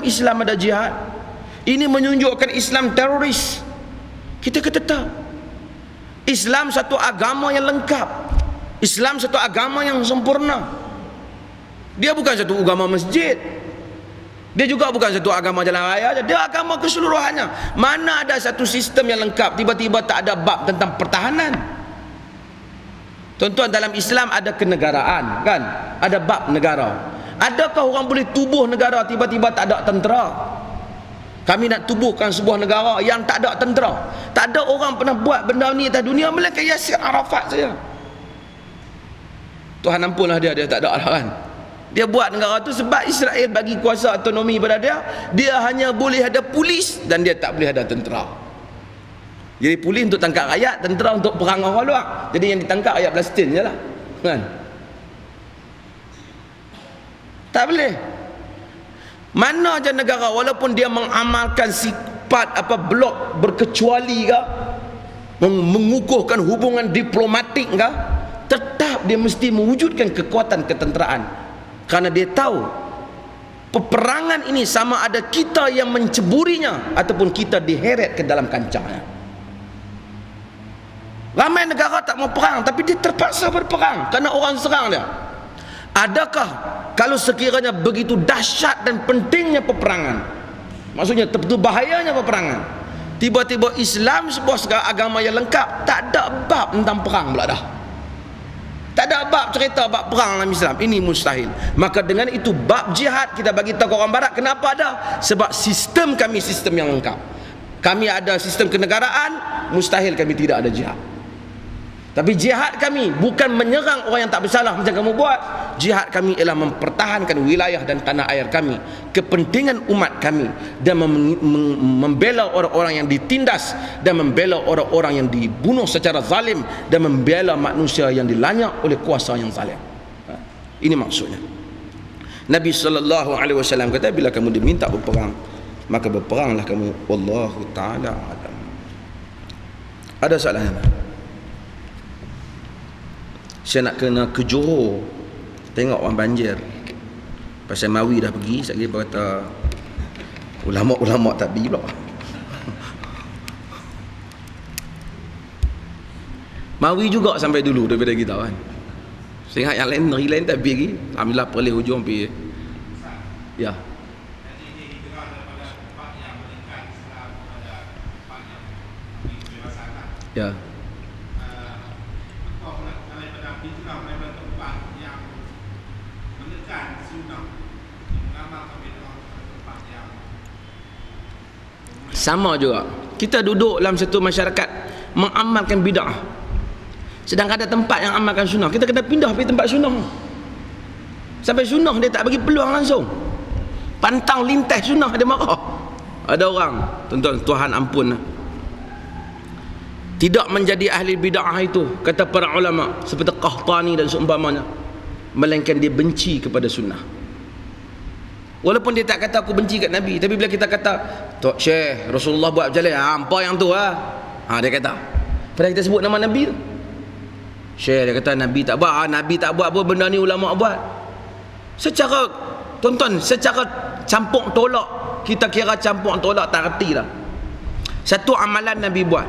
Islam ada jihad. Ini menunjukkan Islam teroris. Kita kata tak. Islam satu agama yang lengkap. Islam satu agama yang sempurna. Dia bukan satu agama masjid. Dia juga bukan satu agama jalan raya. Dia agama keseluruhannya. Mana ada satu sistem yang lengkap, tiba-tiba tak ada bab tentang pertahanan. Tuan-tuan, dalam Islam ada kenegaraan, kan? Ada bab negara. Adakah orang boleh tubuh negara tiba-tiba tak ada tentera? Kami nak tubuhkan sebuah negara yang tak ada tentera. Tak ada orang pernah buat benda ni atas dunia melainkan Yasir Arafat saja. Tuhan ampunlah dia tak ada kan. Dia buat negara tu sebab Israel bagi kuasa autonomi pada dia. Dia hanya boleh ada polis dan dia tak boleh ada tentera. Jadi polis untuk tangkap rakyat, tentera untuk perang orang luar. Jadi yang ditangkap rakyat Palestin je lah, kan? Tak boleh. Mana aja negara walaupun dia mengamalkan sifat blok berkecuali ke, mengukuhkan hubungan diplomatik ke, tetap dia mesti mewujudkan kekuatan ketenteraan. Kerana dia tahu peperangan ini sama ada kita yang menceburinya ataupun kita diheret ke dalam kancahnya. Ramai negara tak mau perang tapi dia terpaksa berperang kerana orang serang dia. Adakah kalau sekiranya begitu dahsyat dan pentingnya peperangan, maksudnya betul bahayanya peperangan, tiba-tiba Islam sebuah agama yang lengkap, tak ada bab tentang perang pula dah. Tak ada bab cerita bab perang dalam Islam. Ini mustahil. Maka dengan itu bab jihad kita bagi tahu orang barat. Kenapa ada? Sebab sistem kami sistem yang lengkap. Kami ada sistem kenegaraan, mustahil kami tidak ada jihad. Tapi jihad kami bukan menyerang orang yang tak bersalah macam kamu buat. Jihad kami ialah mempertahankan wilayah dan tanah air kami, kepentingan umat kami, dan membela orang-orang yang ditindas, dan membela orang-orang yang dibunuh secara zalim, dan membela manusia yang dilanyak oleh kuasa yang zalim. Ini maksudnya. Nabi SAW kata, bila kamu diminta berperang, maka berperanglah kamu. Wallahu ta'ala alam. Ada soalan apa? Saya nak kena ke Johor tengok orang banjir. Pasal Mawi dah pergi, sekali dia kata ulama-ulama tak pergi pula. Mawi juga sampai dulu daripada kita kan. Saya ingat yang lain, negeri lain tak pergi lagi. Alhamdulillah perlih hujung pergi. Ya. Ya. Sama juga. Kita duduk dalam satu masyarakat mengamalkan bid'ah. Sedangkan ada tempat yang amalkan sunnah. Kita kena pindah pergi tempat sunnah. Sampai sunnah dia tak bagi peluang langsung. Pantang lintas sunnah dia marah. Ada orang, tuan-tuan, Tuhan ampun. Tidak menjadi ahli bid'ah itu, kata para ulama seperti Qahtani dan seumpamanya, melainkan dia benci kepada sunnah. Walaupun dia tak kata aku benci kat Nabi, tapi bila kita kata Tok Syekh Rasulullah buat macam ni, hampa yang tu dia kata. Padahal kita sebut nama Nabi tu. Syekh dia kata Nabi tak buat. Nabi tak buat apa benda ni, ulama buat. Secara, tonton, secara campur tolak, kita kira campur tolak tak reti lah. Satu amalan Nabi buat,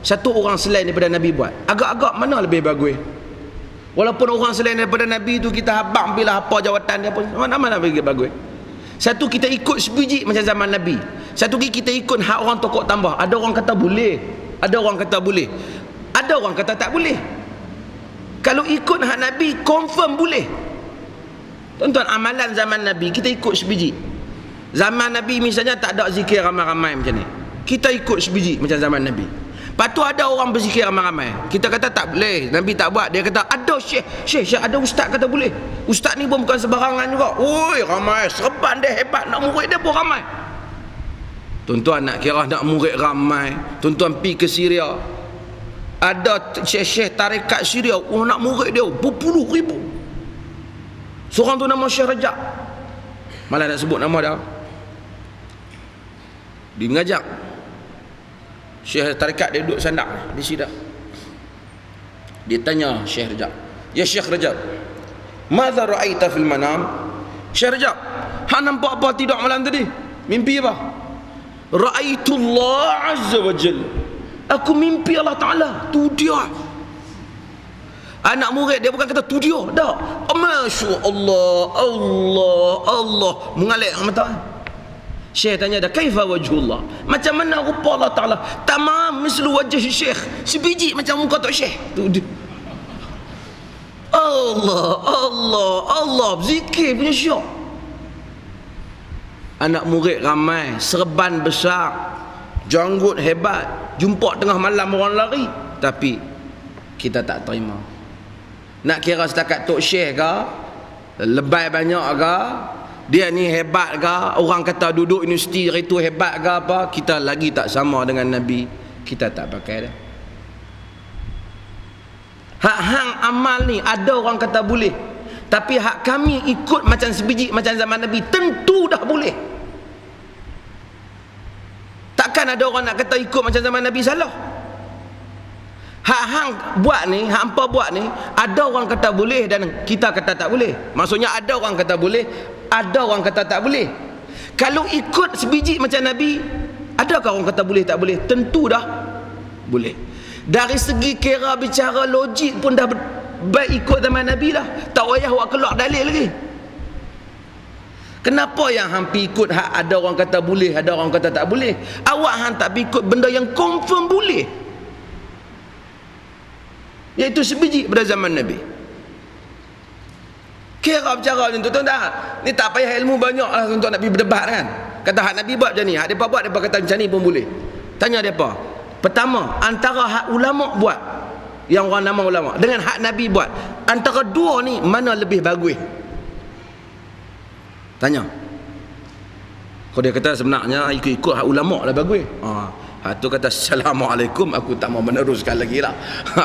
satu orang selain daripada Nabi buat, agak-agak mana lebih bagus? Walaupun orang selain daripada Nabi tu kita habang bila apa jawatan dia pun, mana lebih bagus? Satu kita ikut sebiji macam zaman Nabi, satu lagi kita ikut hak orang tokoh tambah. Ada orang kata boleh, ada orang kata boleh, ada orang kata tak boleh. Kalau ikut hak Nabi confirm boleh. Tuan-tuan, amalan zaman Nabi kita ikut sebiji. Zaman Nabi misalnya tak ada zikir ramai-ramai macam ni, kita ikut sebiji macam zaman Nabi. Lepas tu ada orang berzikir ramai-ramai, kita kata tak boleh, Nabi tak buat. Dia kata ada syekh ada ustaz kata boleh. Ustaz ni pun bukan sebarangan juga. Oi, ramai, serban dia hebat, nak murid dia pun ramai. Tuan-tuan, nak kira nak murid ramai, tuan-tuan pergi ke Syria, ada syekh tarekat Syria, nak murid dia berpuluh ribu. Seorang tu nama Syekh Rajab, malah nak sebut nama dia. Dia mengajak Syekh tarekat, dia duduk sandak di sidang. Dia tanya Syekh Rajab, ya Syekh Rajab, madza ra'aita fil manam? Syekh Rajab, Hang nampak apa tidur malam tadi? Mimpi apa? Ra'aitullah azza wa jalla. Aku mimpi Allah Ta'ala. Tu dia. Anak murid dia bukan kata tu dia. Tak. Masya Allah. Allah. Mengalir mata. Syekh tanya dah, kaifa wajhullah? Macam mana rupa Allah Ta'ala? Tamam mislu wajah Syekh. Sebiji macam muka Tok Syekh. Tu dia. Allah. Zikir punya syok. Anak murid ramai, serban besar, janggut hebat, jumpa tengah malam orang lari, tapi kita tak terima. Nak kira setakat Tok Syekh ke, lebay banyak ke, dia ni hebat ke, orang kata duduk universiti itu hebat ke apa, kita lagi tak sama dengan Nabi, kita tak pakai dah. Hak hang amal ni ada orang kata boleh, tapi hak kami ikut macam sebiji macam zaman Nabi, tentu dah boleh. Takkan ada orang nak kata ikut macam zaman Nabi salah. Hak hang buat ni, hak hampa buat ni, ada orang kata boleh dan kita kata tak boleh. Maksudnya ada orang kata boleh, ada orang kata tak boleh. Kalau ikut sebiji macam Nabi, adakah orang kata boleh tak boleh? Tentu dah boleh. Dari segi kira bicara logik pun dah baik ikut zaman Nabi lah. Tak payah awak keluar dalil lagi. Kenapa yang hampir ikut hak ada orang kata boleh, ada orang kata tak boleh? Awak hang tak ikut benda yang confirm boleh, iaitu sebiji pada zaman Nabi. Kira bicara macam tu, tak? Ni tak payah ilmu banyak lah untuk nak pergi berdebat kan. Kata hak Nabi buat macam ni, hak mereka buat, mereka kata macam ni pun boleh. Tanya mereka, pertama, antara hak ulama buat, yang orang nama ulama, dengan hak Nabi buat, antara dua ni mana lebih bagus? Tanya. Kalau dia kata sebenarnya ikut-ikut hak ulama lah bagus. Hak tu kata Assalamualaikum, aku tak mau meneruskan lagi lah.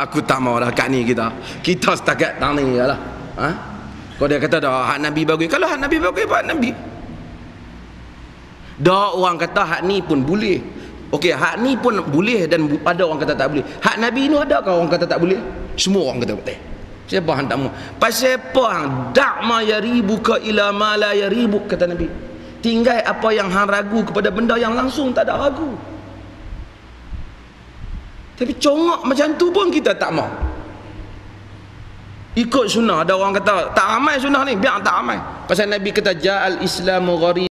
Aku tak mau dah kat ni kita setakat tang ni lah. Kalau dia kata dah hak Nabi bagus, kalau hak Nabi bagus, hak Nabi. Dah orang kata hak ni pun boleh. Okey, hak ni pun boleh dan ada orang kata tak boleh. Hak Nabi ni adakah orang kata tak boleh? Semua orang kata betul. Siapa hang tak mau? Pasal apa hang dak ma yaribuka ila ma la yaribuk, kata Nabi. Tinggal apa yang hang ragu kepada benda yang langsung tak ada ragu. Tapi congok macam tu pun kita tak mau. Ikut sunnah. Ada orang kata tak amal sunnah ni, biar tak amal. Pasal Nabi kata ja'al islamu gharib